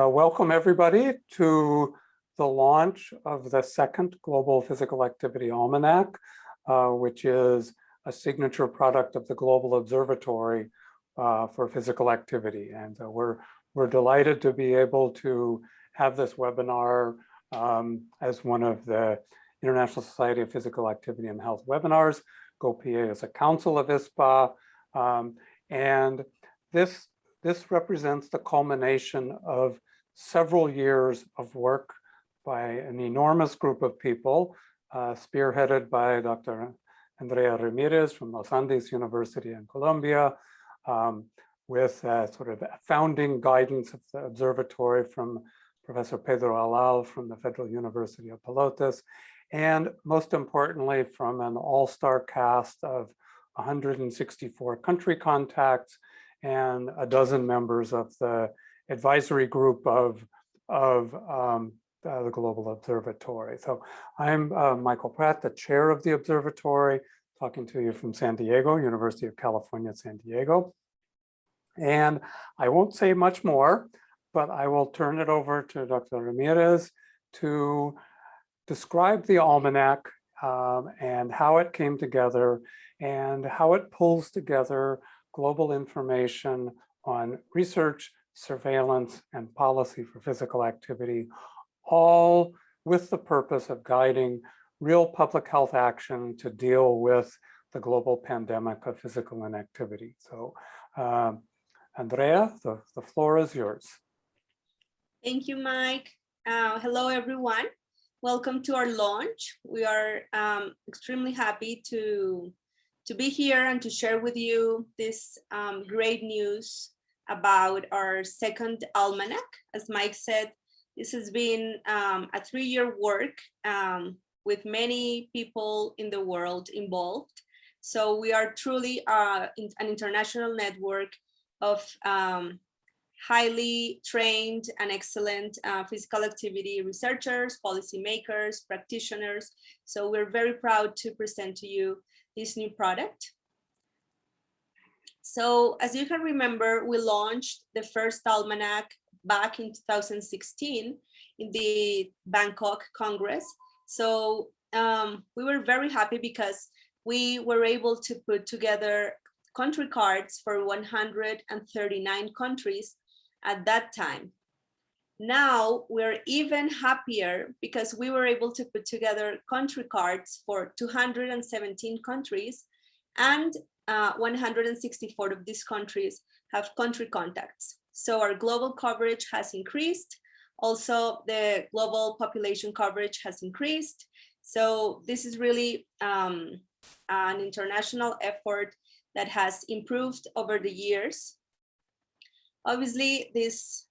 Welcome everybody to the launch of the second Global Physical Activity Almanac, which is a signature product of the Global Observatory for Physical Activity. And we're delighted to be able to have this webinar as one of the International Society of Physical Activity and Health webinars. GoPA is a council of ISPA, and this represents the culmination of several years of work by an enormous group of people, spearheaded by Dr. Andrea Ramirez from Los Andes University in Colombia, with sort of founding guidance of the observatory from Professor Pedro Alal from the Federal University of Pelotas, and most importantly, from an all-star cast of 164 country contacts and a dozen members of the advisory group of the Global Observatory. So I'm Michael Pratt, the chair of the observatory, talking to you from San Diego, University of California, San Diego. And I won't say much more, but I will turn it over to Dr. Ramirez to describe the Almanac and how it came together and how it pulls together global information on research, surveillance, and policy for physical activity, all with the purpose of guiding real public health action to deal with the global pandemic of physical inactivity. So, Andrea, the floor is yours. Thank you, Mike. Hello, everyone. Welcome to our launch. We are extremely happy to be here and to share with you this great news about our second almanac. As Mike said, this has been a 3-year work with many people in the world involved. So we are truly an international network of highly trained and excellent physical activity researchers, policymakers, practitioners. So we're very proud to present to you this new product. So as you can remember, we launched the first almanac back in 2016 in the Bangkok Congress. So we were very happy because we were able to put together country cards for 139 countries at that time. Now we're even happier because we were able to put together country cards for 217 countries, and 164 of these countries have country contacts. So our global coverage has increased. Also, the global population coverage has increased. So this is really an international effort that has improved over the years. Obviously, this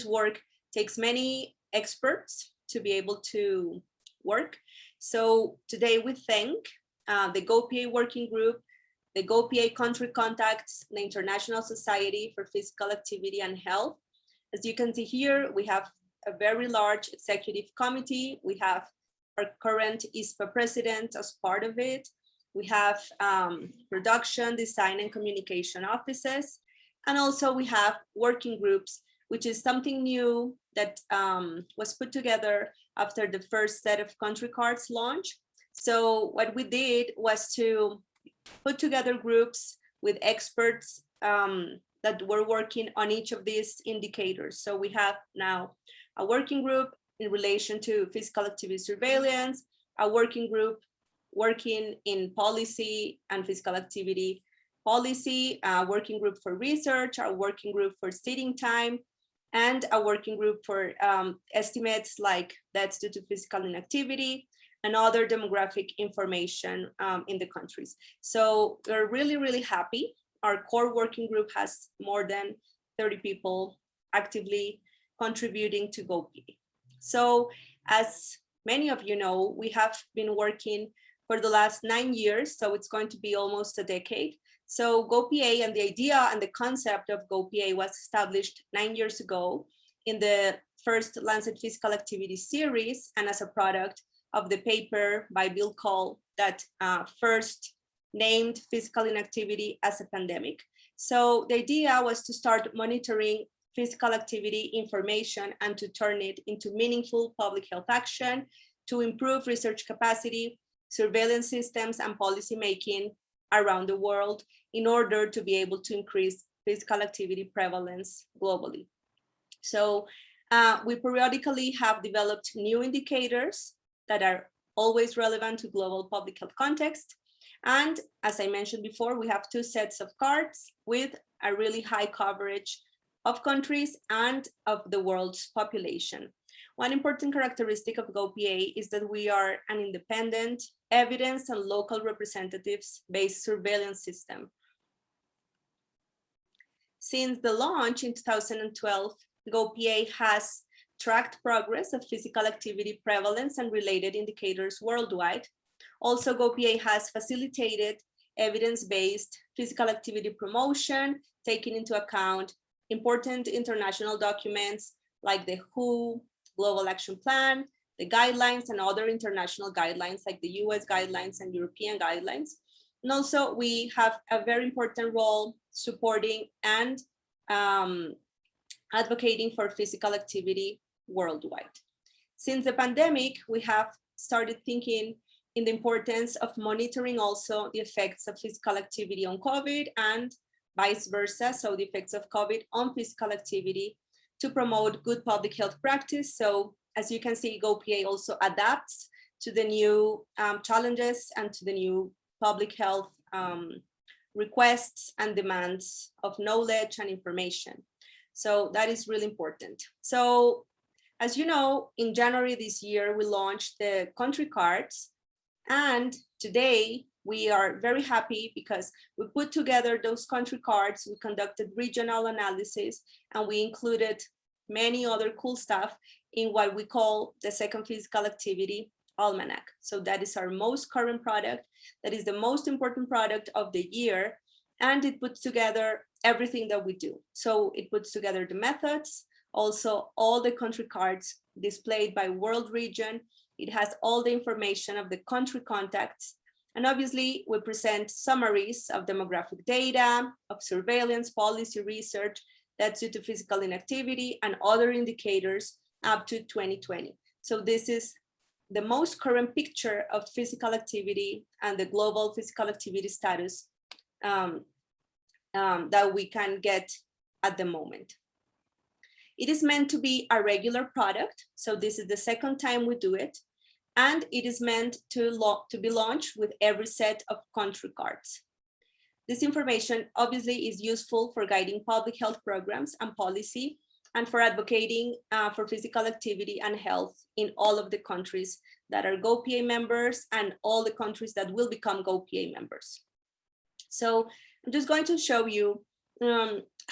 work takes many experts to be able to work. So today we thank the GoPA working group, the GoPA country contacts, the International Society for Physical Activity and Health. As you can see here, we have a very large executive committee. We have our current ISPA president as part of it. We have production, design, and communication offices. And also we have working groups, which is something new that was put together after the first set of country cards launch. So what we did was to put together groups with experts that were working on each of these indicators. So we have now a working group in relation to physical activity surveillance, a working group working in policy and physical activity policy, a working group for research, a working group for sitting time, and a working group for estimates like deaths due to physical inactivity and other demographic information in the countries. So we're really, really happy. Our core working group has more than 30 people actively contributing to GoPA. So as many of you know, we have been working for the last 9 years, so it's going to be almost a decade. So GoPA and the idea and the concept of GoPA was established 9 years ago in the first Lancet Physical Activity series and as a product of the paper by Bill Cole that first named physical inactivity as a pandemic. So the idea was to start monitoring physical activity information and to turn it into meaningful public health action, to improve research capacity, surveillance systems, and policy making around the world in order to be able to increase physical activity prevalence globally. So we periodically have developed new indicators that are always relevant to global public health context. And as I mentioned before, we have two sets of cards with a really high coverage of countries and of the world's population. One important characteristic of GoPA is that we are an independent, evidence and local representatives-based surveillance system. Since the launch in 2012, GoPA has tracked progress of physical activity prevalence and related indicators worldwide. Also, GoPA has facilitated evidence-based physical activity promotion, taking into account important international documents like the WHO Global Action Plan, the guidelines, and other international guidelines like the US guidelines and European guidelines. And also, we have a very important role supporting and advocating for physical activity worldwide. Since the pandemic, we have started thinking in the importance of monitoring also the effects of physical activity on COVID and vice versa, so the effects of COVID on physical activity to promote good public health practice. So as you can see, GoPA also adapts to the new challenges and to the new public health requests and demands of knowledge and information. So that is really important. So as you know, in January this year, we launched the country cards. And today we are very happy because we put together those country cards, we conducted regional analysis, and we included many other cool stuff in what we call the second physical activity Almanac. So that is our most current product. That is the most important product of the year. And it puts together everything that we do. So it puts together the methods, also all the country cards displayed by world region. It has all the information of the country contacts. And obviously we present summaries of demographic data, of surveillance, policy research that's due to physical inactivity and other indicators up to 2020. So this is the most current picture of physical activity and the global physical activity status that we can get at the moment. It is meant to be a regular product. So this is the second time we do it. And it is meant to be launched with every set of country cards. This information obviously is useful for guiding public health programs and policy and for advocating for physical activity and health in all of the countries that are GoPA members and all the countries that will become GoPA members. So I'm just going to show you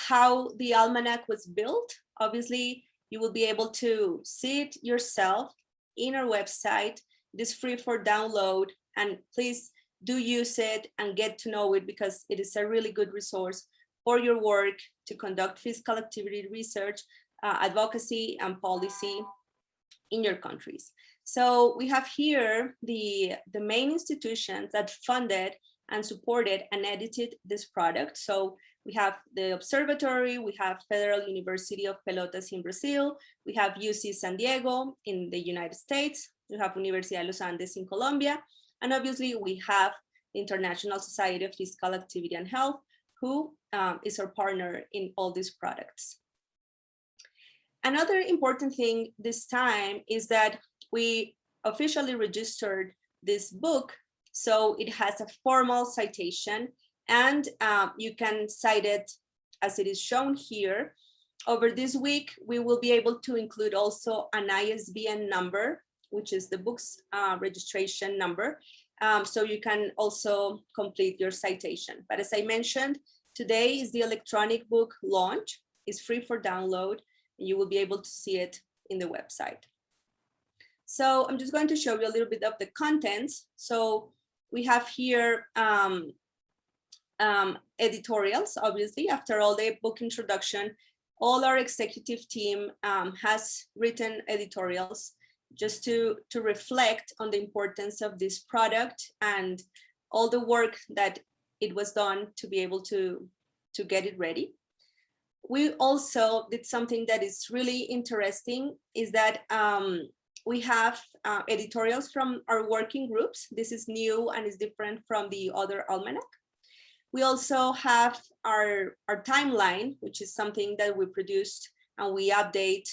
how the Almanac was built. Obviously, you will be able to see it yourself in our website. It is free for download, and please do use it and get to know it because it is a really good resource for your work to conduct physical activity research, advocacy, and policy in your countries. So we have here the main institutions that funded and supported and edited this product. So we have the observatory, we have Federal University of Pelotas in Brazil, we have UC San Diego in the United States, we have Universidad de los Andes in Colombia, and obviously we have the International Society of Physical Activity and Health, who is our partner in all these products. Another important thing this time is that we officially registered this book, so it has a formal citation, and you can cite it as it is shown here. Over this week, we will be able to include also an ISBN number, which is the book's registration number, so you can also complete your citation. But as I mentioned, today is the electronic book launch. It's free for download, and you will be able to see it in the website. So I'm just going to show you a little bit of the contents. So we have here editorials, obviously. After all the book introduction, all our executive team has written editorials just to reflect on the importance of this product and all the work that it was done to be able to get it ready. we also did something that is really interesting, is that we have editorials from our working groups. This is new and is different from the other almanac. We also have our timeline, which is something that we produced and we update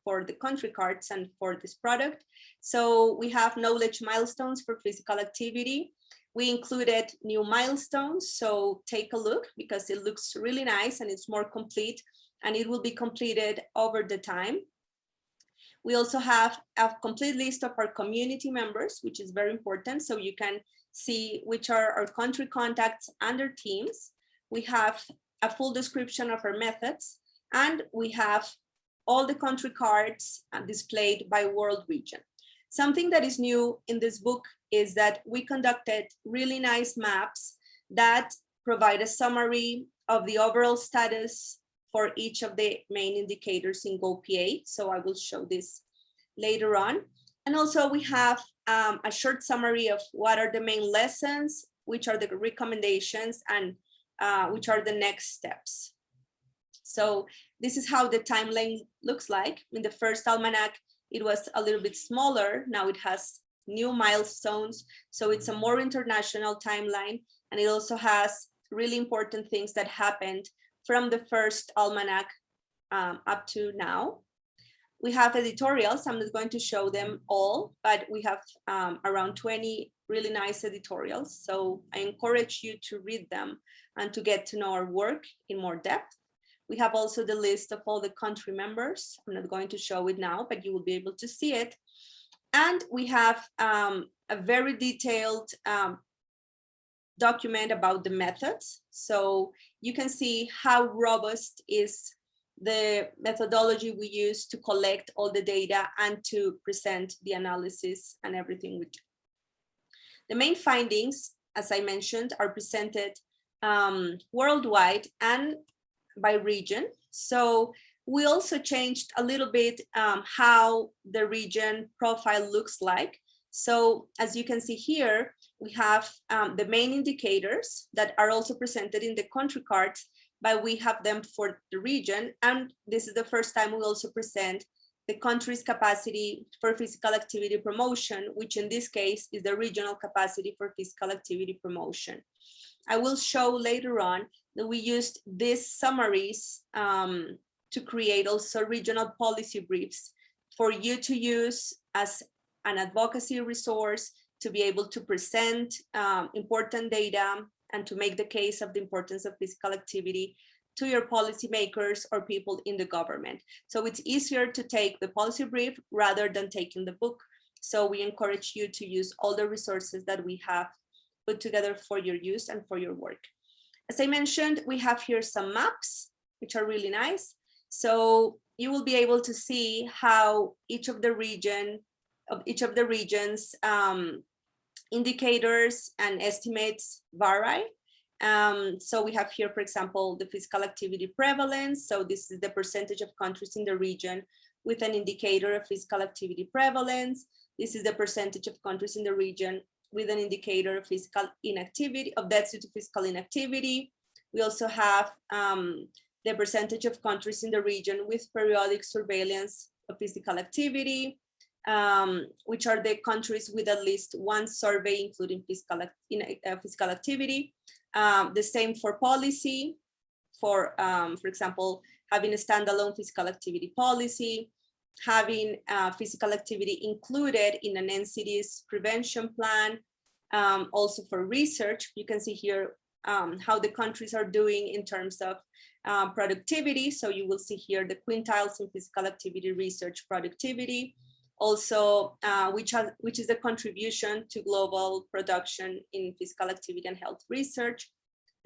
for the country cards and for this product. So we have knowledge milestones for physical activity. We included new milestones, so take a look because it looks really nice and it's more complete, and it will be completed over the time. We also have a complete list of our community members, which is very important, so you can see which are our country contacts and their teams. We have a full description of our methods, and we have all the country cards displayed by world region. Something that is new in this book is that we conducted really nice maps that provide a summary of the overall status for each of the main indicators in GoPA. So I will show this later on. And also we have a short summary of what are the main lessons, which are the recommendations, and which are the next steps. So this is how the timeline looks like. In the first almanac, it was a little bit smaller. Now it has new milestones. So it's a more international timeline. And it also has really important things that happened from the first almanac up to now. We have editorials. I'm not going to show them all, but we have around 20 really nice editorials. So I encourage you to read them and to get to know our work in more depth. We have also the list of all the country members. I'm not going to show it now, but you will be able to see it. And we have a very detailed document about the methods. So you can see how robust is the methodology we use to collect all the data and to present the analysis and everything we do. The main findings, as I mentioned, are presented worldwide and by region. So we also changed a little bit how the region profile looks like. So as you can see here, we have the main indicators that are also presented in the country cards, but we have them for the region. And this is the first time we also present the country's capacity for physical activity promotion, which in this case is the regional capacity for physical activity promotion. I will show later on that we used these summaries to create also regional policy briefs for you to use as an advocacy resource to be able to present important data and to make the case of the importance of physical activity to your policymakers or people in the government. So it's easier to take the policy brief rather than taking the book. So we encourage you to use all the resources that we have put together for your use and for your work. As I mentioned, we have here some maps, which are really nice. So you will be able to see how each of the regions indicators and estimates vary. So we have here, for example, the physical activity prevalence. So this is the percentage of countries in the region with an indicator of physical activity prevalence. This is the percentage of countries in the region with an indicator of physical inactivity, of deaths due to physical inactivity. We also have the percentage of countries in the region with periodic surveillance of physical activity, which are the countries with at least one survey including physical activity. The same for policy, for example, having a standalone physical activity policy, having physical activity included in an NCD's prevention plan. Also for research, you can see here how the countries are doing in terms of productivity. So you will see here the quintiles in physical activity research productivity. Also, which is the contribution to global production in physical activity and health research.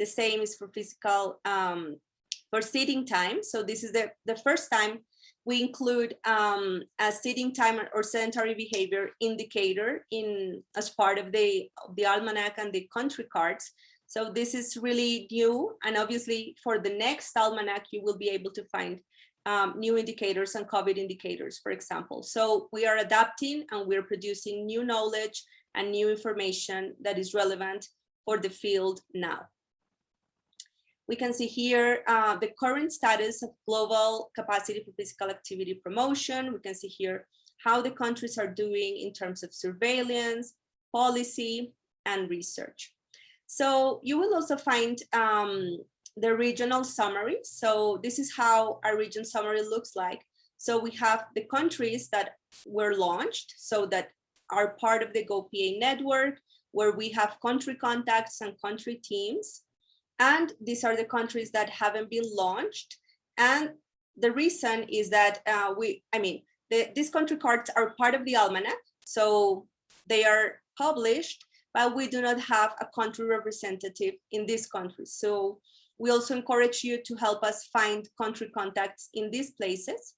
The same is for physical, for sitting time. So this is the first time we include a sitting time or sedentary behavior indicator as part of the almanac and the country cards. So this is really new, and obviously for the next almanac you will be able to find new indicators and COVID indicators, for example. So we are adapting and we're producing new knowledge and new information that is relevant for the field now. We can see here the current status of global capacity for physical activity promotion. We can see here how the countries are doing in terms of surveillance, policy, and research. So you will also find the regional summary. So this is how our region summary looks like. So we have the countries that were launched, so that are part of the GoPA network, where we have country contacts and country teams. And these are the countries that haven't been launched. And the reason is that these country cards are part of the Almanac. So they are published, but we do not have a country representative in these countries. So we also encourage you to help us find country contacts in these places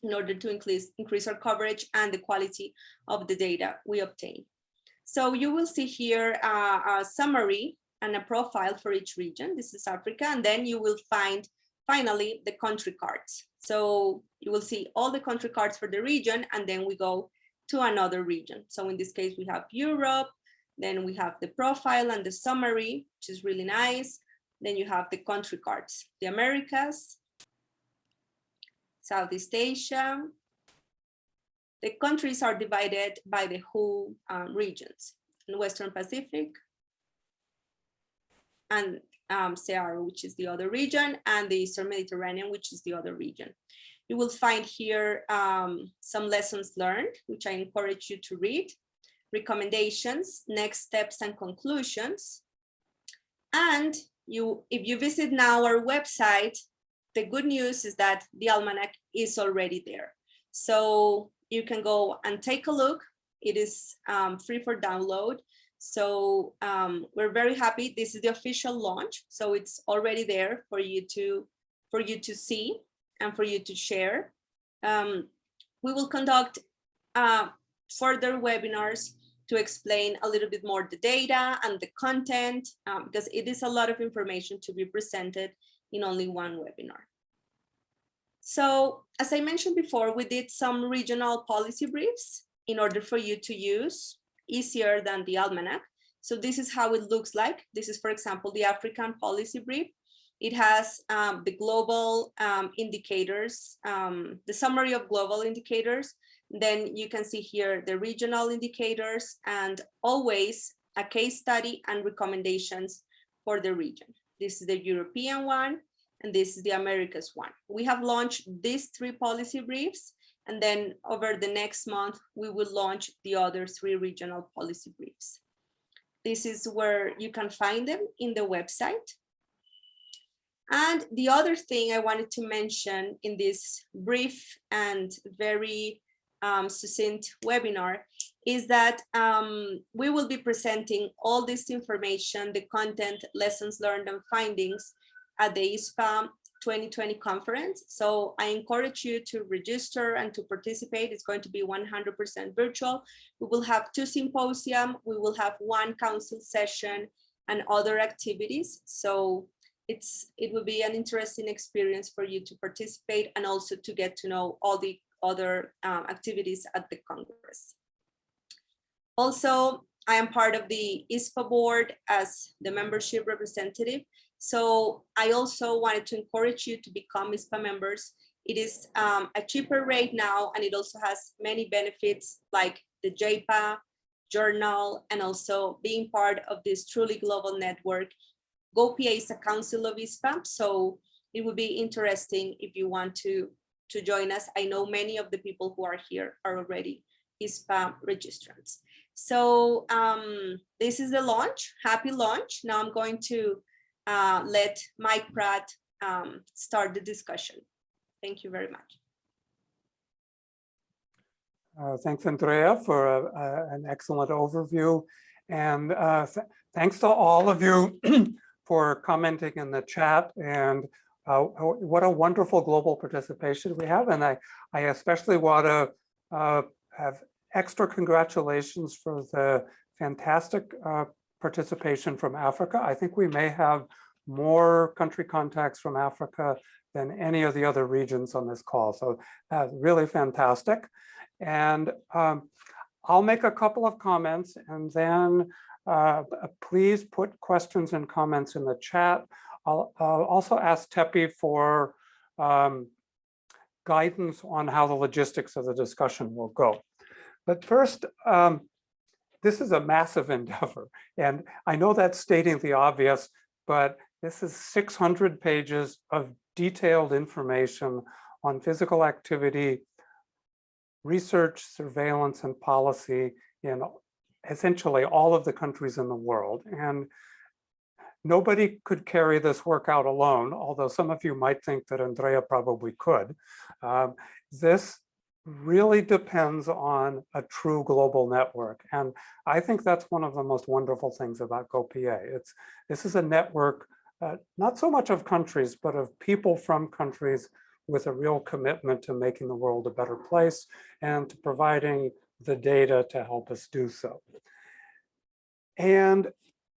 in order to increase our coverage and the quality of the data we obtain. So you will see here a summary and a profile for each region. This is Africa, and then you will find finally the country cards. So you will see all the country cards for the region, and then we go to another region. So in this case, we have Europe, then we have the profile and the summary, which is really nice. Then you have the country cards, the Americas, Southeast Asia. The countries are divided by the whole regions, in Western Pacific, and Sahara, which is the other region, and the Eastern Mediterranean, which is the other region. You will find here some lessons learned, which I encourage you to read, recommendations, next steps, and conclusions. And if you visit now our website, the good news is that the Almanac is already there. So you can go and take a look. It is free for download. So we're very happy. This is the official launch. So it's already there for you to see and for you to share. We will conduct further webinars to explain a little bit more the data and the content, because it is a lot of information to be presented in only one webinar. So as I mentioned before, we did some regional policy briefs in order for you to use easier than the Almanac. So this is how it looks like. This is, for example, the African policy brief. It has the global indicators, the summary of global indicators. Then you can see here the regional indicators, and always a case study and recommendations for the region. This is the European one, and this is the Americas one. We have launched these 3 policy briefs, and then over the next month, we will launch the other 3 regional policy briefs. This is where you can find them in the website. And the other thing I wanted to mention in this brief and very succinct webinar is that we will be presenting all this information, the content, lessons learned, and findings at the ISPA 2020 conference. So I encourage you to register and to participate. It's going to be 100% virtual. We will have 2 symposium, we will have 1 council session and other activities. So it will be an interesting experience for you to participate and also to get to know all the other activities at the Congress. Also, I am part of the ISPA board as the membership representative. So I also wanted to encourage you to become ISPA members. It is a cheaper rate now, and it also has many benefits like the GoPA journal, and also being part of this truly global network. GoPA is a council of ISPA, so it would be interesting if you want to join us. I know many of the people who are here are already ISPA registrants. So this is the launch. Happy launch. Now I'm going to let Mike Pratt start the discussion. Thank you very much. Thanks, Andrea, for an excellent overview. And thanks to all of you for commenting in the chat. And what a wonderful global participation we have. And I especially want to have extra congratulations for the fantastic participation from Africa. I think we may have more country contacts from Africa than any of the other regions on this call. So that's really fantastic. And I'll make a couple of comments, and then please put questions and comments in the chat. I'll also ask Tepi for guidance on how the logistics of the discussion will go. But first, this is a massive endeavor. And I know that's stating the obvious, but this is 600 pages of detailed information on physical activity, research, surveillance, and policy in essentially all of the countries in the world. And nobody could carry this work out alone, although some of you might think that Andrea probably could. This really depends on a true global network. And I think that's one of the most wonderful things about GoPA. This is a network, not so much of countries, but of people from countries with a real commitment to making the world a better place and to providing the data to help us do so. And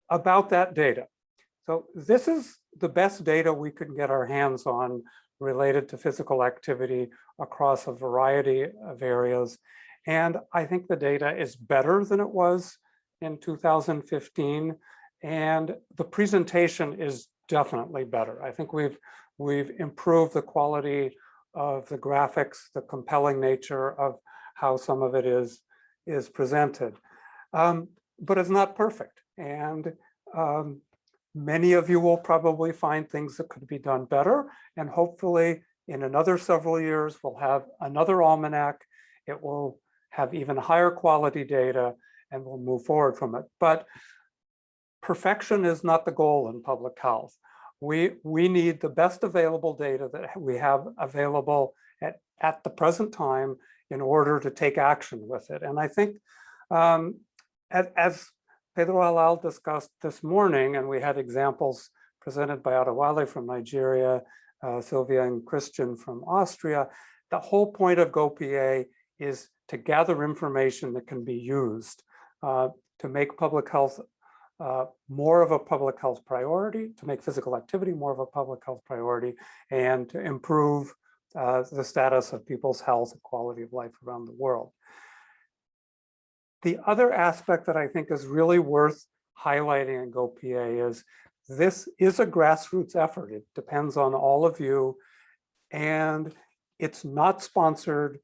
about that data. So this is the best data we could get our hands on related to physical activity across a variety of areas. And I think the data is better than it was in 2015. And the presentation is definitely better. I think we've improved the quality of the graphics, the compelling nature of how some of it is presented. But it's not perfect. And many of you will probably find things that could be done better. And hopefully in another several years, we'll have another almanac. It will have even higher quality data and we'll move forward from it. But perfection is not the goal in public health. We need the best available data that we have available at the present time in order to take action with it. And I think as Pedro Halal discussed this morning, and we had examples presented by Adewale from Nigeria, Sylvia and Christian from Austria, the whole point of GoPA is to gather information that can be used to make public health more of a public health priority, to make physical activity more of a public health priority, and to improve the status of people's health and quality of life around the world. The other aspect that I think is really worth highlighting in GoPA is this is a grassroots effort. It depends on all of you, and it's not sponsored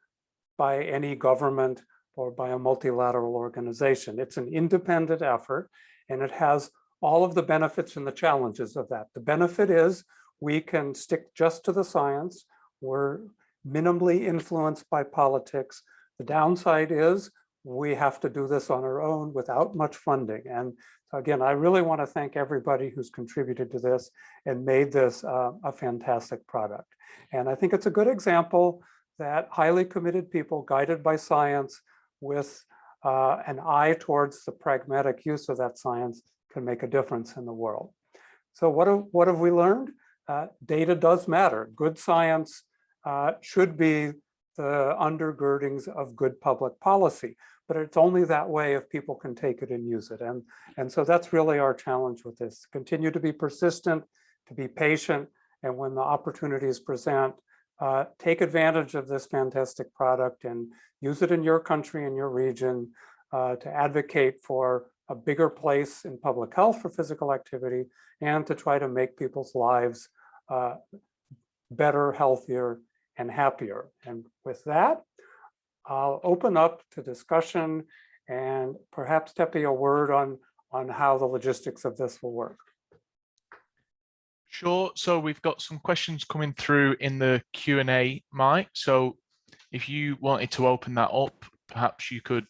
by any government or by a multilateral organization. It's an independent effort, and it has all of the benefits and the challenges of that. The benefit is we can stick just to the science. We're minimally influenced by politics. The downside is we have to do this on our own without much funding. And again, I really want to thank everybody who's contributed to this and made this a fantastic product. And I think it's a good example that highly committed people guided by science with an eye towards the pragmatic use of that science can make a difference in the world. So what have we learned? Data does matter. Good science should be the undergirdings of good public policy, but it's only that way if people can take it and use it. And so that's really our challenge with this. Continue to be persistent, to be patient, and when the opportunities present, take advantage of this fantastic product and use it in your country and your region to advocate for a bigger place in public health for physical activity and to try to make people's lives better, healthier, and happier. And with that, I'll open up to discussion and perhaps Tepi a word on how the logistics of this will work. Sure. So we've got some questions coming through in the Q&A, Mike. So if you wanted to open that up, perhaps you could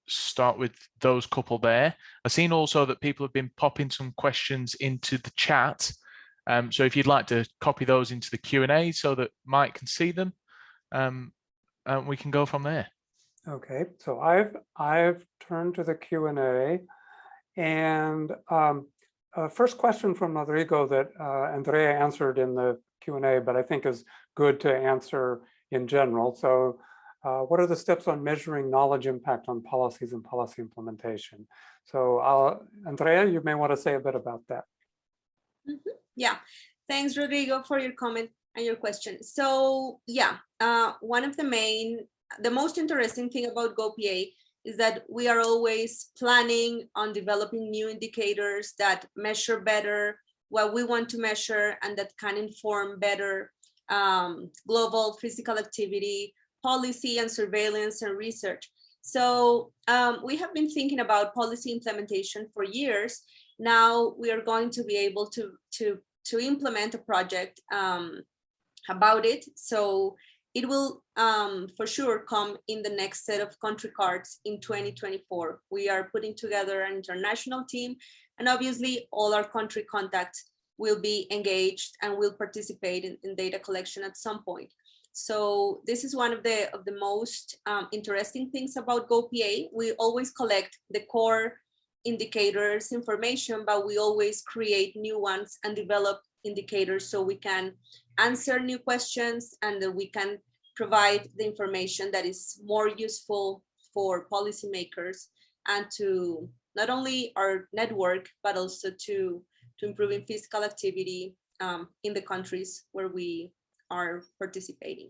start with those couple there. I've seen also that people have been popping some questions into the chat. So if you'd like to copy those into the Q&A so that Mike can see them, we can go from there. Okay, so I've turned to the Q&A, and first question from Rodrigo that Andrea answered in the Q&A, but I think is good to answer in general. So what are the steps on measuring knowledge impact on policies and policy implementation? So Andrea, you may want to say a bit about that. Mm-hmm. Yeah, thanks, Rodrigo, for your comment and your question. So yeah, one of the most interesting thing about GoPA is that we are always planning on developing new indicators that measure better what we want to measure and that can inform better global physical activity policy and surveillance and research. So we have been thinking about policy implementation for years. Now we are going to be able to implement a project about it. So it will for sure come in the next set of country cards in 2024. We are putting together an international team, and obviously all our country contacts will be engaged and will participate in data collection at some point. So this is one of the most interesting things about GoPA. We always collect the core indicators information, but we always create new ones and develop indicators so we can answer new questions and that we can provide the information that is more useful for policymakers and to not only our network, but also to improving physical activity in the countries where we are participating.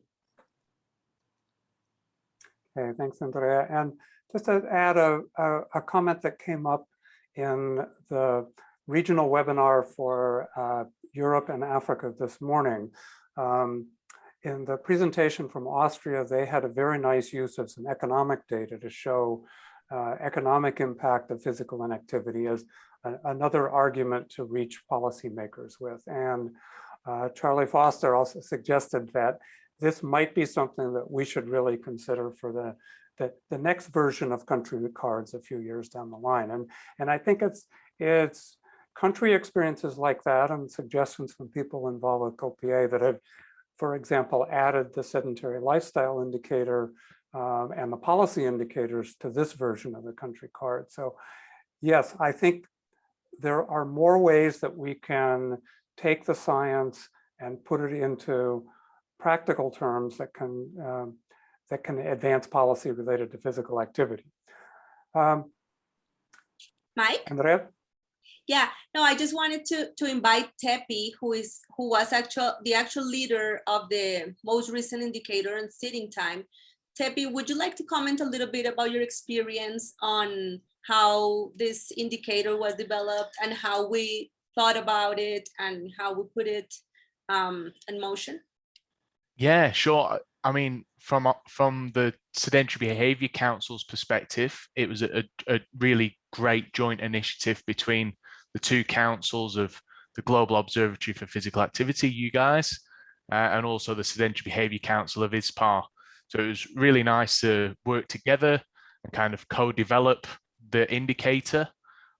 Okay, thanks, Andrea. And just to add a comment that came up in the regional webinar for Europe and Africa this morning. In the presentation from Austria, they had a very nice use of some economic data to show economic impact of physical inactivity as another argument to reach policymakers with. And Charlie Foster also suggested that this might be something that we should really consider for the next version of country cards a few years down the line. And I think it's country experiences like that and suggestions from people involved with GoPA that have, for example, added the sedentary lifestyle indicator and the policy indicators to this version of the country card. So yes, I think there are more ways that we can take the science and put it into practical terms that can advance policy related to physical activity. Mike? Andrea? Yeah, no, I just wanted to invite Tepi, who was the actual leader of the most recent indicator on sitting time. Tepi, would you like to comment a little bit about your experience on how this indicator was developed and how we thought about it and how we put it in motion? Yeah, sure. I mean, from the Sedentary Behaviour Council's perspective, it was a really great joint initiative between the two councils of the Global Observatory for Physical Activity, you guys, and also the Sedentary Behaviour Council of ISPAR. So it was really nice to work together and kind of co-develop the indicator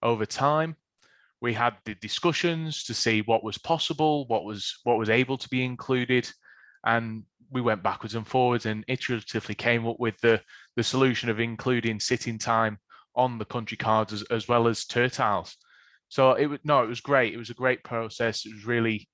over time. We had the discussions to see what was possible, what was able to be included, and we went backwards and forwards and iteratively came up with the solution of including sitting time on the country cards as well as tertiles. So it was great. It was a great process. It was really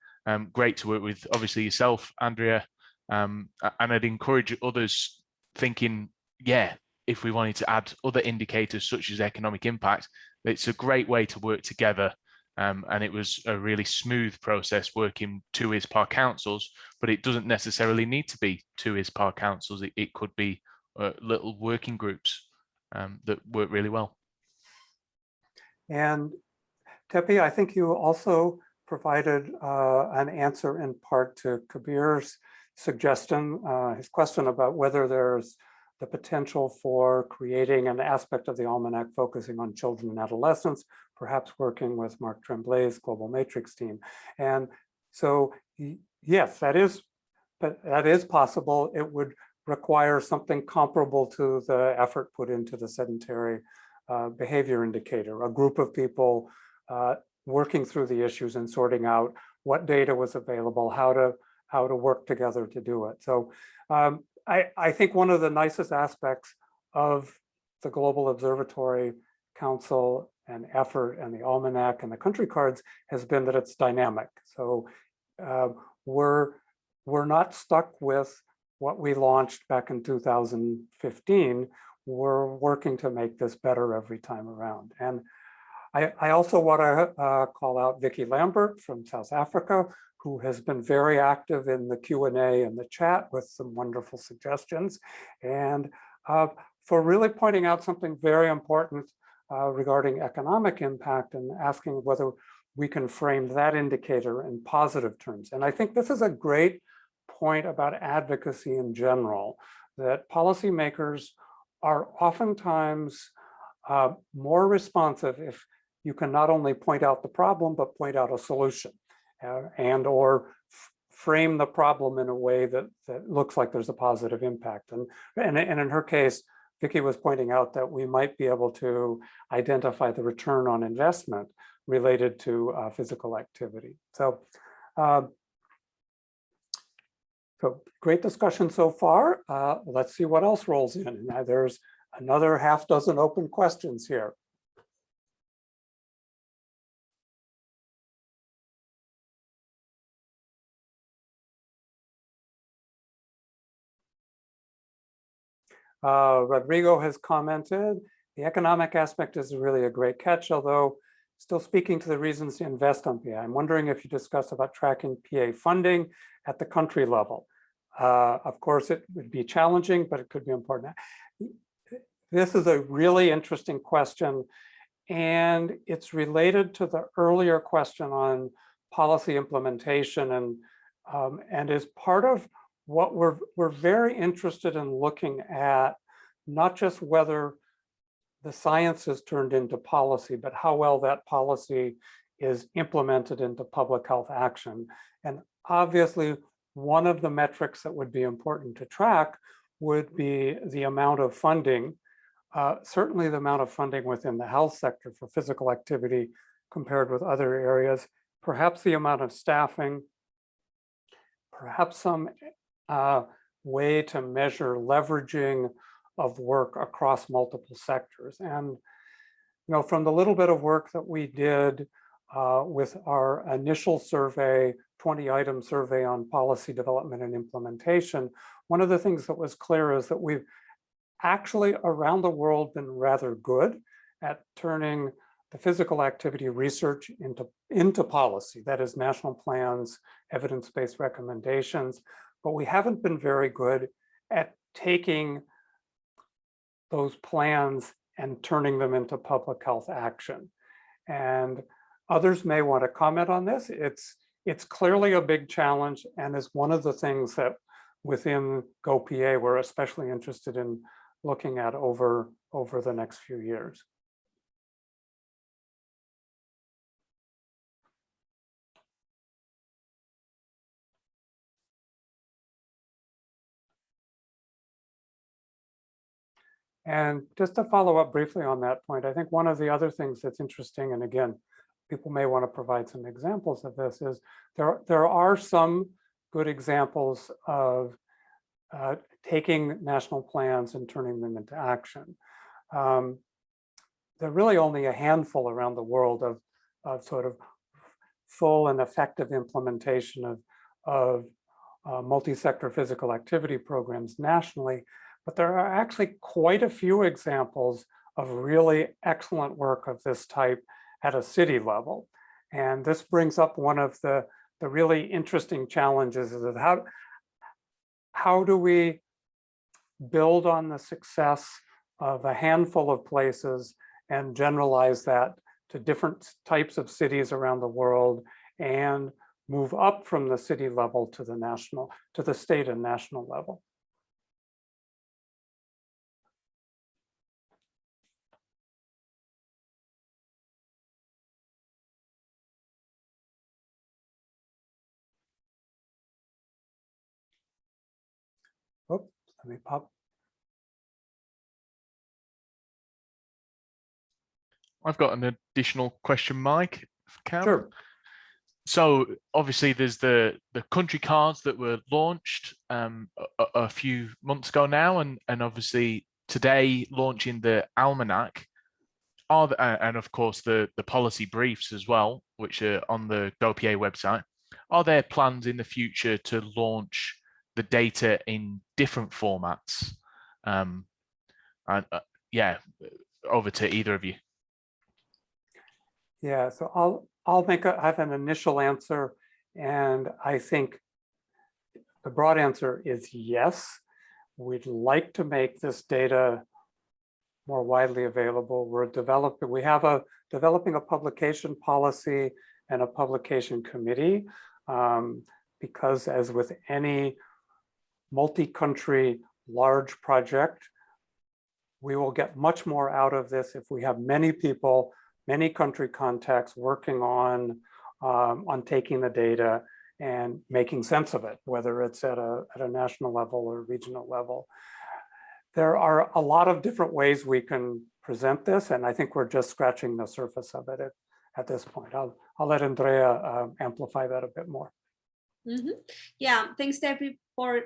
great to work with, obviously, yourself, Andrea, and I'd encourage others thinking, yeah, if we wanted to add other indicators such as economic impact, it's a great way to work together. And it was a really smooth process working two ISPAR councils, but it doesn't necessarily need to be two ISPAR councils. It could be little working groups that work really well. And Tepi, I think you also provided an answer in part to Kabir's suggestion, his question about whether there's the potential for creating an aspect of the Almanac focusing on children and adolescents, perhaps working with Mark Tremblay's Global Matrix team. And so, yes, that is possible. It would require something comparable to the effort put into the sedentary behavior indicator, a group of people working through the issues and sorting out what data was available, how to work together to do it. So I think one of the nicest aspects of the Global Observatory Council and effort and the Almanac and the country cards has been that it's dynamic. So we're not stuck with what we launched back in 2015. We're working to make this better every time around. And I also want to call out Vicky Lambert from South Africa, who has been very active in the Q&A and the chat with some wonderful suggestions, and for really pointing out something very important regarding economic impact and asking whether we can frame that indicator in positive terms. And I think this is a great point about advocacy in general, that policymakers are oftentimes more responsive if you can not only point out the problem, but point out a solution and or frame the problem in a way that looks like there's a positive impact. And in her case, Vicki was pointing out that we might be able to identify the return on investment related to physical activity. So great discussion so far. Let's see what else rolls in. Now there's another half dozen open questions here. Rodrigo has commented, the economic aspect is really a great catch, although still speaking to the reasons to invest on PA. I'm wondering if you discussed about tracking PA funding at the country level. Of course, it would be challenging, but it could be important. This is a really interesting question, and it's related to the earlier question on policy implementation and is part of what we're very interested in looking at, not just whether the science is turned into policy, but how well that policy is implemented into public health action. And obviously, one of the metrics that would be important to track would be the amount of funding, certainly the amount of funding within the health sector for physical activity compared with other areas, perhaps the amount of staffing, perhaps some way to measure leveraging of work across multiple sectors. And from the little bit of work that we did with our initial survey, 20-item survey on policy development and implementation, one of the things that was clear is that we've actually around the world been rather good at turning the physical activity research into policy, that is national plans, evidence-based recommendations, but we haven't been very good at taking those plans and turning them into public health action. And others may want to comment on this. It's clearly a big challenge and is one of the things that within GoPA we're especially interested in looking at over the next few years. And just to follow up briefly on that point, I think one of the other things that's interesting, and again, people may want to provide some examples of this, is there are some good examples of taking national plans and turning them into action. There are really only a handful around the world of sort of full and effective implementation of multi-sector physical activity programs nationally. But there are actually quite a few examples of really excellent work of this type at a city level. And this brings up one of the really interesting challenges of how do we build on the success of a handful of places and generalize that to different types of cities around the world and move up from the city level to the state and national level. Oops, let me pop. I've got an additional question, Mike. Sure. So obviously there's the country cards that were launched a few months ago now, and obviously today launching the Almanac, and of course the policy briefs as well, which are on the GoPA website. Are there plans in the future to launch the data in different formats? Yeah, over to either of you. Yeah, so I have an initial answer, and I think the broad answer is yes. We'd like to make this data more widely available. We're developing a publication policy and a publication committee, because as with any multi-country large project, we will get much more out of this if we have many people, many country contacts working on taking the data and making sense of it, whether it's at a national level or regional level. There are a lot of different ways we can present this, and I think we're just scratching the surface of it at this point. I'll let Andrea amplify that a bit more. Yeah, thanks, Tepi, for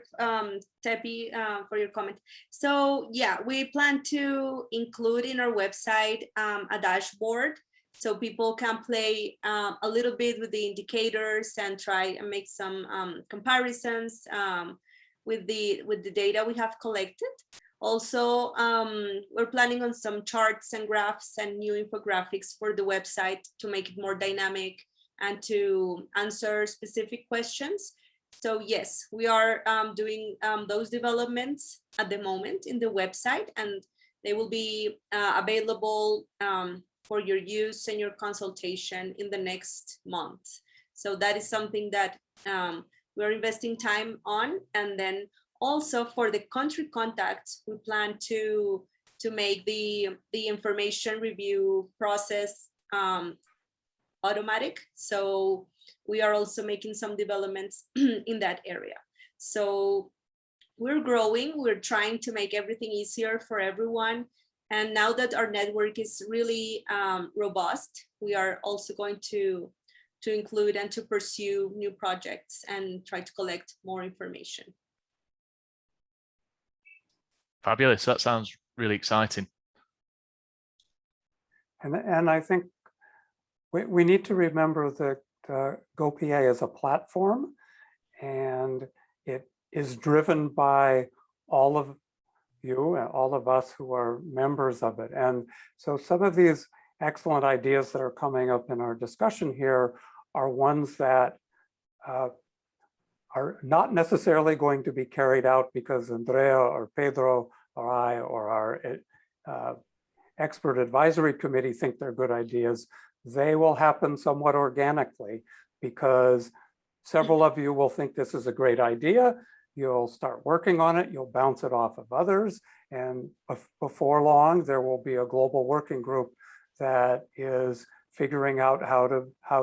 your comment. So yeah, we plan to include in our website a dashboard so people can play a little bit with the indicators and try and make some comparisons with the data we have collected. Also, we're planning on some charts and graphs and new infographics for the website to make it more dynamic and to answer specific questions. So yes, we are doing those developments at the moment in the website, and they will be available for your use and your consultation in the next month. So that is something that we're investing time on. And then also for the country contacts, we plan to make the information review process automatic. So we are also making some developments in that area. So we're growing, we're trying to make everything easier for everyone. And now that our network is really robust, we are also going to include and to pursue new projects and try to collect more information. Fabulous, that sounds really exciting. And I think we need to remember that GoPA is a platform, and it is driven by all of you and all of us who are members of it. And so some of these excellent ideas that are coming up in our discussion here are ones that are not necessarily going to be carried out because Andrea or Pedro or I or our expert advisory committee think they're good ideas. They will happen somewhat organically because several of you will think this is a great idea. You'll start working on it, you'll bounce it off of others, and before long, there will be a global working group that is figuring out how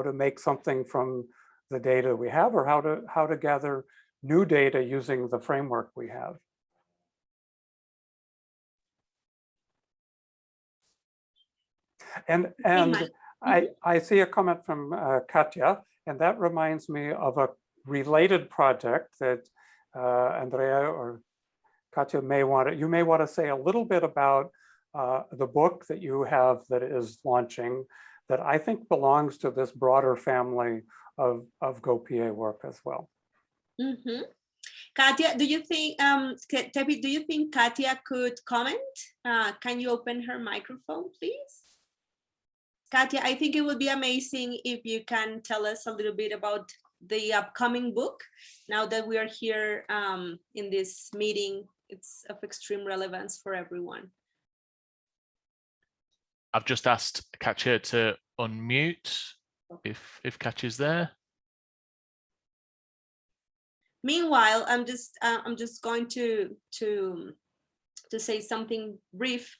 to make something from the data we have, or how to gather new data using the framework we have. And I see a comment from Katya, and that reminds me of a related project that Andrea or Katya may want to say a little bit about the book that you have that is launching that I think belongs to this broader family of GoPA work as well. Mm-hmm. Katya, do you think, Tepi, do you think Katya could comment? Can you open her microphone, please? Katya, I think it would be amazing if you can tell us a little bit about the upcoming book. Now that we are here in this meeting, it's of extreme relevance for everyone. I've just asked Katya to unmute if Katya's there. Meanwhile, I'm just going to say something brief,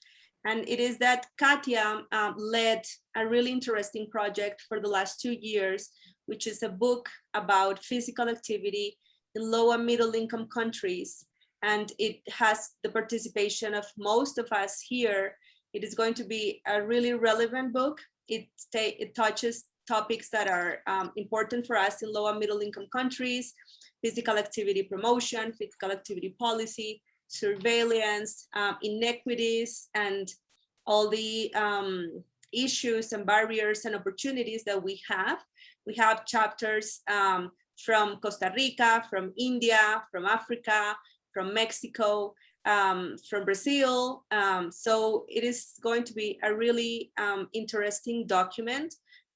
and it is that Katya led a really interesting project for the last 2 years, which is a book about physical activity in low and middle income countries. And it has the participation of most of us here. It is going to be a really relevant book. It touches topics that are important for us in low and middle income countries: physical activity promotion, physical activity policy, surveillance, inequities, and all the issues and barriers and opportunities that we have. We have chapters from Costa Rica, from India, from Africa, from Mexico, from Brazil. So it is going to be a really interesting document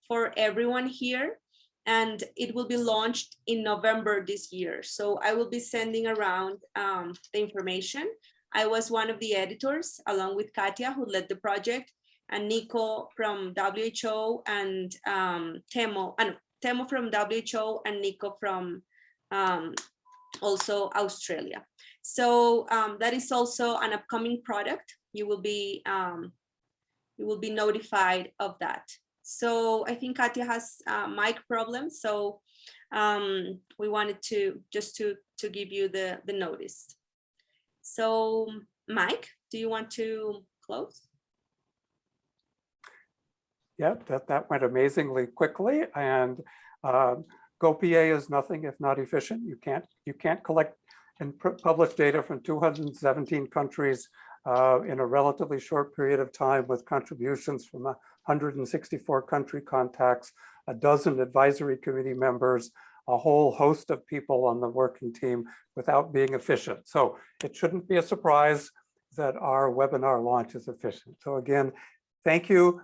for everyone here. And it will be launched in November this year. So I will be sending around the information. I was one of the editors, along with Katya, who led the project. and Nico from WHO, and Temo from WHO, and Nico from also Australia. So that is also an upcoming product. You will be notified of that. So I think Katia has mic problems, so we wanted to just to give you the notice. So Mike, do you want to close? Yeah, that went amazingly quickly, and GoPA is nothing if not efficient. You can't collect and publish data from 217 countries in a relatively short period of time, with contributions from 164 country contacts, a dozen advisory committee members, a whole host of people on the working team, without being efficient. So it shouldn't be a surprise that our webinar launch is efficient. So again, thank you,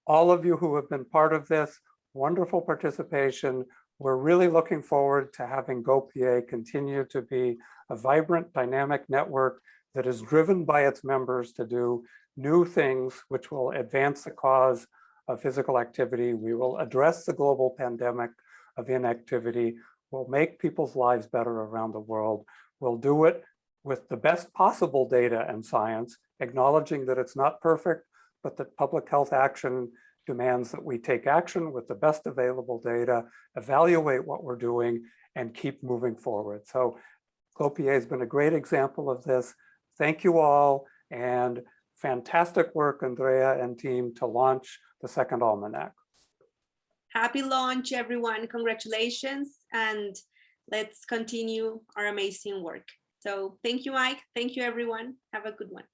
all of you who have been part of this. Wonderful participation. We're really looking forward to having GoPA continue to be a vibrant, dynamic network that is driven by its members to do new things which will advance the cause of physical activity. We will address the global pandemic of inactivity. We'll make people's lives better around the world. We'll do it with the best possible data and science, acknowledging that it's not perfect, but that public health action demands that we take action with the best available data, evaluate what we're doing, and keep moving forward. So GoPA has been a great example of this. Thank you all, and fantastic work, Andrea and team, to launch the second Almanac. Happy launch, everyone. Congratulations, and let's continue our amazing work. So thank you, Mike. Thank you, everyone. Have a good one.